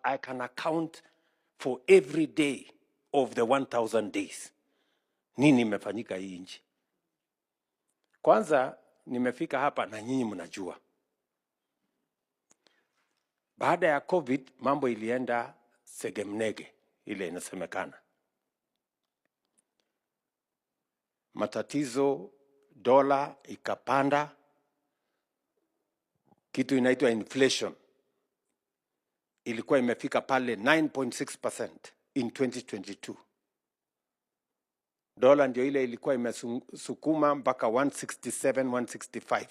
I can account for every day of the 1000 days. Nini imefanyika hii nchi? Kwanza nimefika hapa na nyinyi mnajua. Baada ya COVID mambo ilienda segemnege ile inasemekana. Matatizo, dola ikapanda, kitu inaitwa inflation ilikuwa imefika pale 9.6% in 2022. Dola ndio ile ilikuwa imesukuma mpaka 167, 165.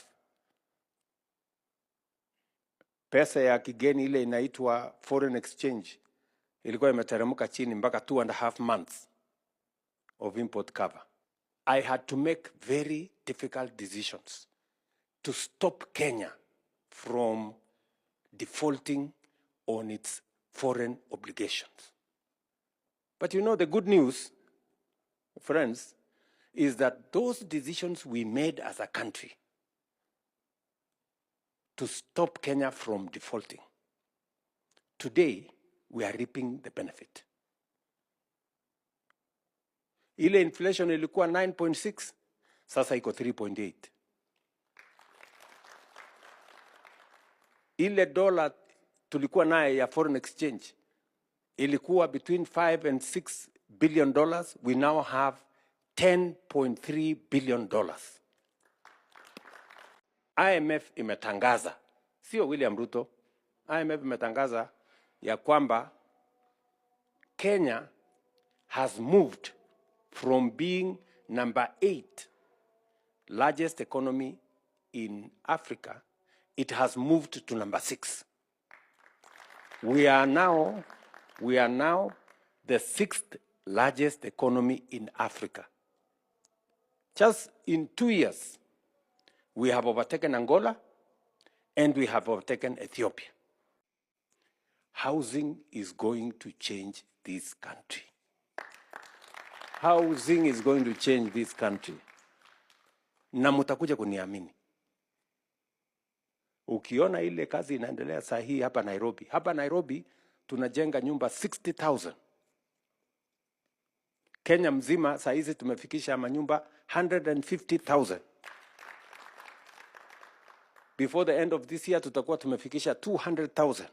Pesa ya kigeni ile inaitwa foreign exchange ilikuwa imeteremka chini mpaka 2.5 months of import cover. I had to make very difficult decisions to stop Kenya from defaulting on its foreign obligations. But you know, the good news, friends, is that those decisions we made as a country to stop Kenya from defaulting, today we are reaping the benefit. Ile inflation ilikuwa 9.6, sasa iko 3.8. Ile dola tulikuwa naye ya foreign exchange ilikuwa between 5 and 6 billion dollars. We now have 10.3 billion dollars. IMF imetangaza, sio William Ruto, IMF imetangaza ya kwamba Kenya has moved from being number 8 largest economy in Africa, it has moved to number 6. We are now the 6th largest economy in Africa. Just in 2 years, we have overtaken Angola and we have overtaken Ethiopia. Housing is going to change this country. Housing is going to change this country. Na mutakuja kuniamini. Ukiona ile kazi inaendelea sahihi hapa Nairobi. Hapa Nairobi tunajenga nyumba 60,000. Kenya mzima saa hizi tumefikisha manyumba 150,000. Before the end of this year tutakuwa tumefikisha 200,000.